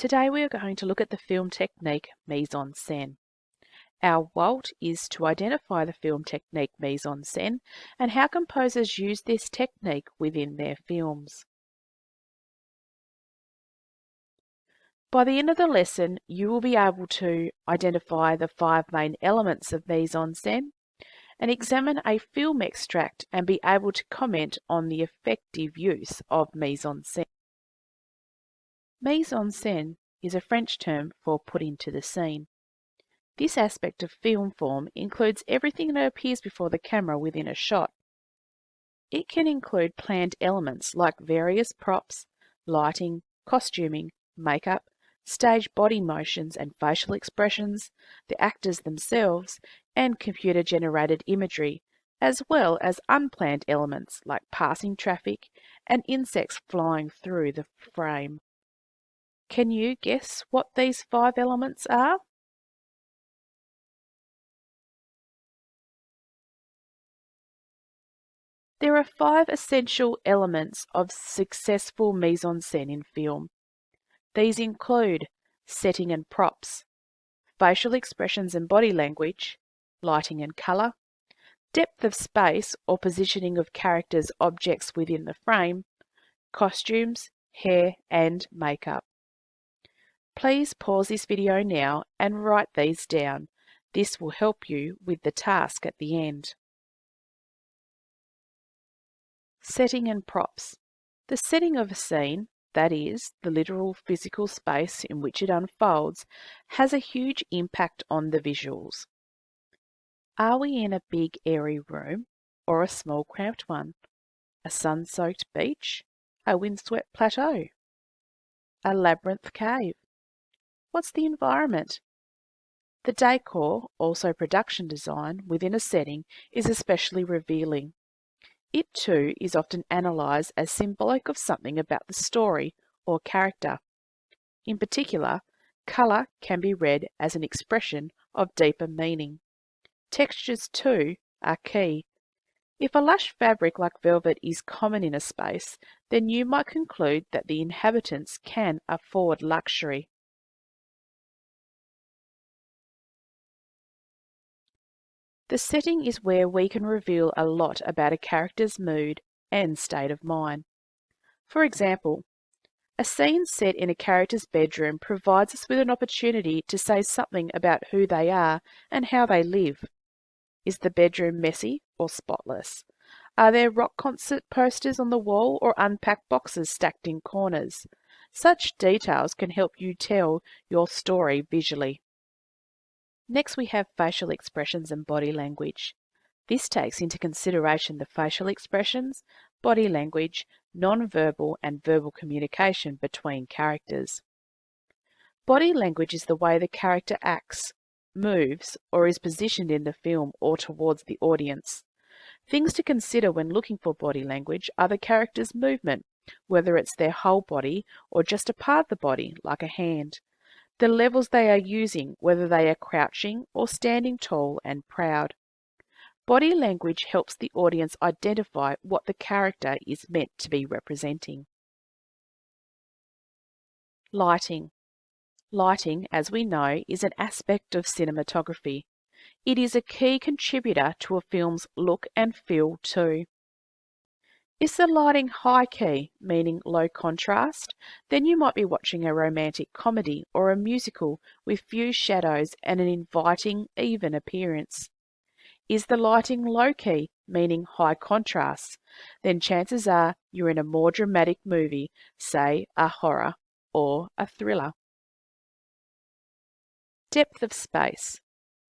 Today we are going to look at the film technique mise-en-scene. Our Walt is to identify the film technique mise-en-scene and how composers use this technique within their films. By the end of the lesson, you will be able to identify the 5 main elements of mise-en-scene and examine a film extract and be able to comment on the effective use of mise-en-scene. Mise-en-scene is a French term for put into the scene. This aspect of film form includes everything that appears before the camera within a shot. It can include planned elements like various props, lighting, costuming, makeup, stage body motions and facial expressions, the actors themselves, and computer-generated imagery, as well as unplanned elements like passing traffic and insects flying through the frame. Can you guess what these 5 elements are? There are 5 essential elements of successful mise-en-scene in film. These include setting and props, facial expressions and body language, lighting and colour, depth of space or positioning of characters' objects within the frame, costumes, hair and makeup. Please pause this video now and write these down. This will help you with the task at the end. Setting and props. The setting of a scene, that is, the literal physical space in which it unfolds, has a huge impact on the visuals. Are we in a big airy room or a small cramped one? A sun-soaked beach? A windswept plateau? A labyrinth cave? What's the environment? The decor, also production design, within a setting is especially revealing. It too is often analysed as symbolic of something about the story or character. In particular, colour can be read as an expression of deeper meaning. Textures too are key. If a lush fabric like velvet is common in a space, then you might conclude that the inhabitants can afford luxury. The setting is where we can reveal a lot about a character's mood and state of mind. For example, a scene set in a character's bedroom provides us with an opportunity to say something about who they are and how they live. Is the bedroom messy or spotless? Are there rock concert posters on the wall or unpacked boxes stacked in corners? Such details can help you tell your story visually. Next we have facial expressions and body language. This takes into consideration the facial expressions, body language, non-verbal and verbal communication between characters. Body language is the way the character acts, moves, or is positioned in the film or towards the audience. Things to consider when looking for body language are the character's movement, whether it's their whole body or just a part of the body, like a hand. The levels they are using, whether they are crouching or standing tall and proud. Body language helps the audience identify what the character is meant to be representing. Lighting. Lighting, as we know, is an aspect of cinematography. It is a key contributor to a film's look and feel too. Is the lighting high key, meaning low contrast? Then you might be watching a romantic comedy or a musical with few shadows and an inviting, even appearance. Is the lighting low key, meaning high contrast? Then chances are you're in a more dramatic movie, say a horror or a thriller. Depth of space.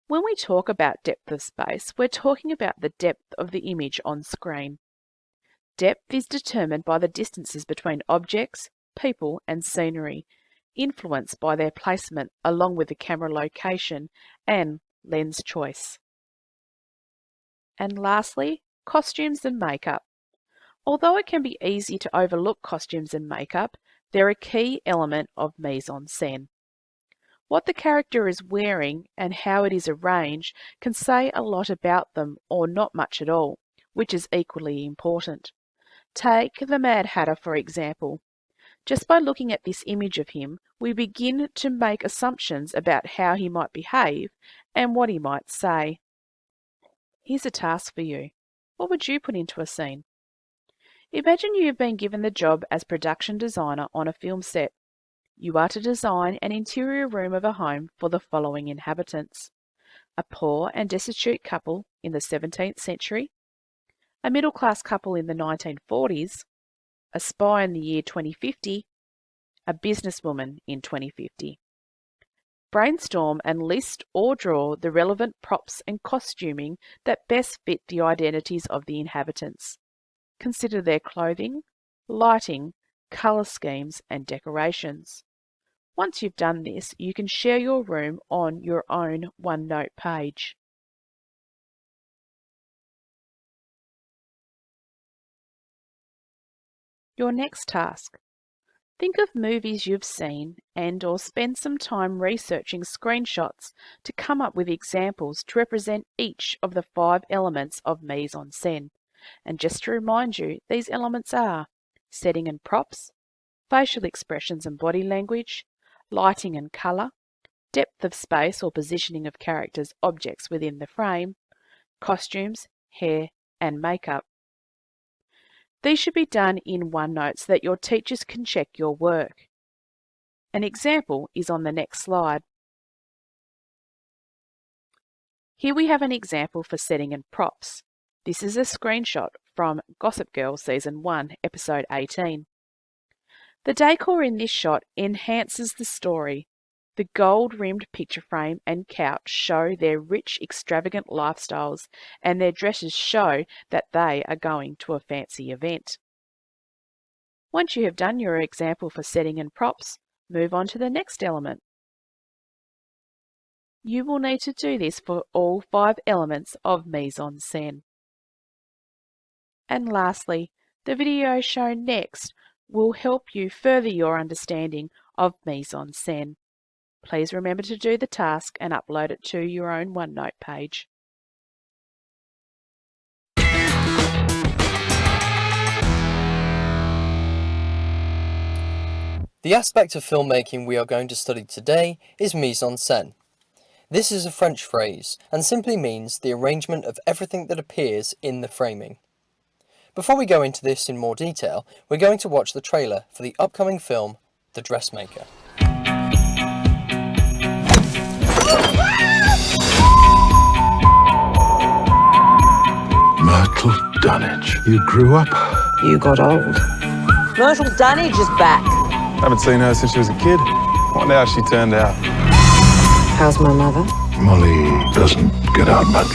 When we talk about depth of space, we're talking about the depth of the image on screen. Depth is determined by the distances between objects, people and scenery, influenced by their placement along with the camera location and lens choice. And lastly, costumes and makeup. Although it can be easy to overlook costumes and makeup, they're a key element of mise-en-scene. What the character is wearing and how it is arranged can say a lot about them or not much at all, which is equally important. Take the Mad Hatter for example. Just by looking at this image of him, we begin to make assumptions about how he might behave and what he might say. Here's a task for you. What would you put into a scene? Imagine you have been given the job as production designer on a film set. You are to design an interior room of a home for the following inhabitants: a poor and destitute couple in the 17th century, a middle-class couple in the 1940s, a spy in the year 2050, a businesswoman in 2050. Brainstorm and list or draw the relevant props and costuming that best fit the identities of the inhabitants. Consider their clothing, lighting, colour schemes and decorations. Once you've done this, you can share your room on your own OneNote page. Your next task. Think of movies you've seen and/or spend some time researching screenshots to come up with examples to represent each of the 5 elements of mise-en-scene. And just to remind you, these elements are setting and props, facial expressions and body language, lighting and colour, depth of space or positioning of characters' objects within the frame, costumes, hair and makeup. These should be done in OneNote so that your teachers can check your work. An example is on the next slide. Here we have an example for setting and props. This is a screenshot from Gossip Girl Season 1, Episode 18. The decor in this shot enhances the story. The gold-rimmed picture frame and couch show their rich, extravagant lifestyles, and their dresses show that they are going to a fancy event. Once you have done your example for setting and props, move on to the next element. You will need to do this for all 5 elements of mise-en-scene. And lastly, the video shown next will help you further your understanding of mise-en-scene. Please remember to do the task and upload it to your own OneNote page. The aspect of filmmaking we are going to study today is mise-en-scene. This is a French phrase and simply means the arrangement of everything that appears in the framing. Before we go into this in more detail, we're going to watch the trailer for the upcoming film, The Dressmaker. Myrtle Dunnage. You grew up. You got old. Myrtle Dunnage is back. Haven't seen her since she was a kid. Wonder how she turned out. How's my mother? Molly doesn't get out much.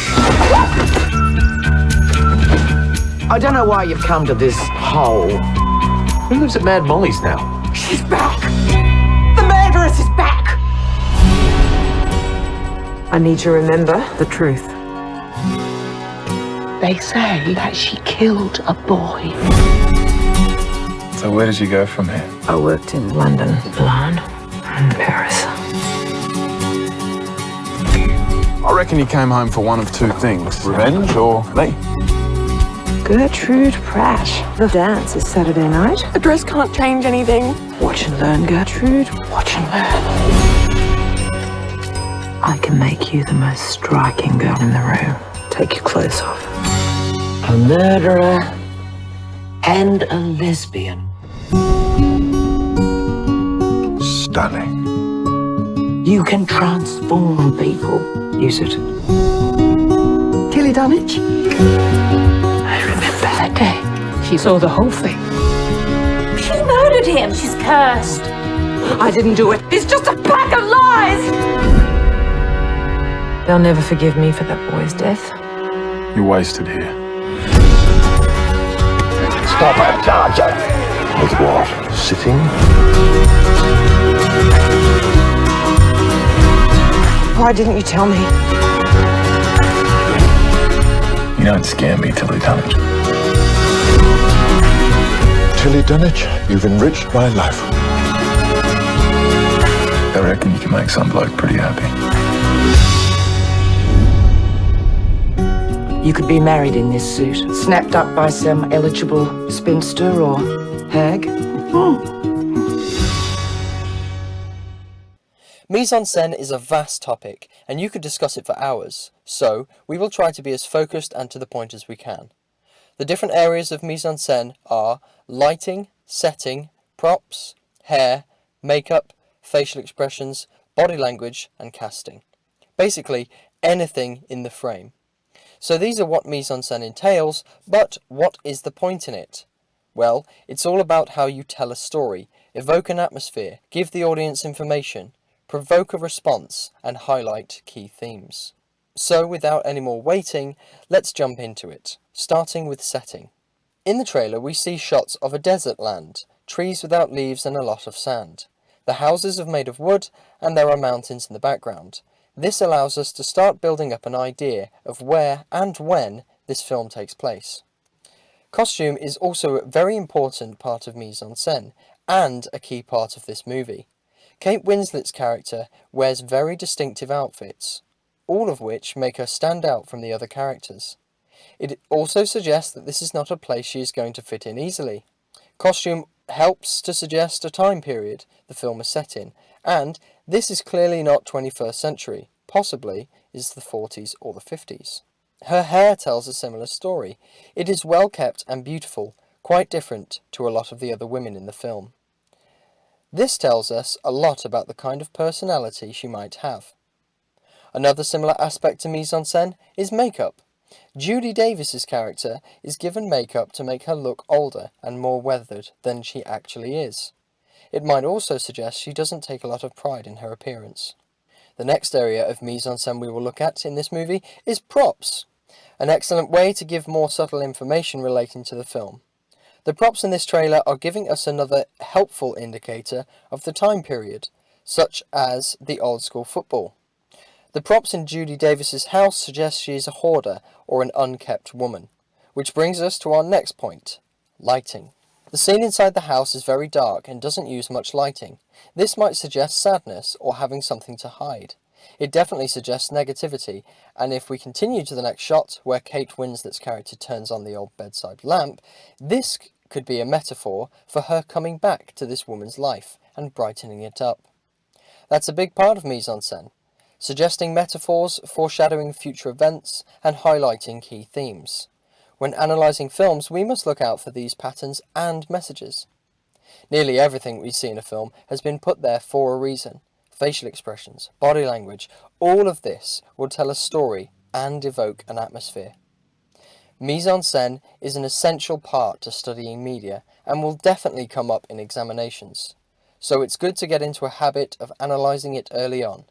I don't know why you've come to this hole. Who lives at Mad Molly's now? She's back! The murderess is back! I need to remember the truth. They say that she killed a boy. So where did you go from here? I worked in London, Milan, and Paris. I reckon you came home for one of 2 things. Revenge or me. Gertrude Pratt. The dance is Saturday night. A dress can't change anything. Watch and learn, Gertrude. Watch and learn. I can make you the most striking girl in the room. Take your clothes off. A murderer and a lesbian. Stunning. You can transform people. Use it. Tilly Dunnage. I remember that day. She saw the whole thing. She murdered him. She's cursed. I didn't do it. It's just a pack of lies. They'll never forgive me for that boy's death. You're wasted here. Stop it, Sergeant. With what? Sitting? Why didn't you tell me? You don't scare me, Tilly Dunnage. Tilly Dunnage, you've enriched my life. I reckon you can make some bloke pretty happy. You could be married in this suit, snapped up by some eligible spinster or hag. Mise-en-scene is a vast topic, and you could discuss it for hours, so we will try to be as focused and to the point as we can. The different areas of mise-en-scene are lighting, setting, props, hair, makeup, facial expressions, body language, and casting. Basically, anything in the frame. So these are what mise-en-scene entails, but what is the point in it? Well, it's all about how you tell a story, evoke an atmosphere, give the audience information, provoke a response, and highlight key themes. So without any more waiting, let's jump into it, starting with setting. In the trailer we see shots of a desert land, trees without leaves and a lot of sand. The houses are made of wood and there are mountains in the background. This allows us to start building up an idea of where and when this film takes place. Costume is also a very important part of mise-en-scene, and a key part of this movie. Kate Winslet's character wears very distinctive outfits, all of which make her stand out from the other characters. It also suggests that this is not a place she is going to fit in easily. Costume helps to suggest a time period the film is set in, and this is clearly not 21st century, possibly is the 40s or the 50s. Her hair tells a similar story. It is well kept and beautiful, quite different to a lot of the other women in the film. This tells us a lot about the kind of personality she might have. Another similar aspect to mise-en-scene is makeup. Judy Davis's character is given makeup to make her look older and more weathered than she actually is. It might also suggest she doesn't take a lot of pride in her appearance. The next area of mise-en-scene we will look at in this movie is props. An excellent way to give more subtle information relating to the film. The props in this trailer are giving us another helpful indicator of the time period, such as the old school football. The props in Judy Davis's house suggest she is a hoarder or an unkept woman, which brings us to our next point, lighting. The scene inside the house is very dark and doesn't use much lighting. This might suggest sadness or having something to hide. It definitely suggests negativity, and if we continue to the next shot, where Kate Winslet's character turns on the old bedside lamp, this could be a metaphor for her coming back to this woman's life and brightening it up. That's a big part of mise-en-scene, suggesting metaphors, foreshadowing future events, and highlighting key themes. When analysing films, we must look out for these patterns and messages. Nearly everything we see in a film has been put there for a reason. Facial expressions, body language, all of this will tell a story and evoke an atmosphere. Mise-en-scene is an essential part to studying media and will definitely come up in examinations, so it's good to get into a habit of analysing it early on.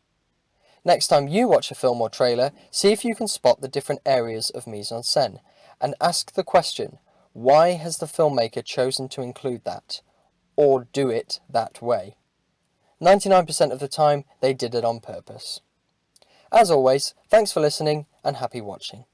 Next time you watch a film or trailer, see if you can spot the different areas of mise-en-scene and ask the question, why has the filmmaker chosen to include that, or do it that way? 99% of the time, they did it on purpose. As always, thanks for listening and happy watching.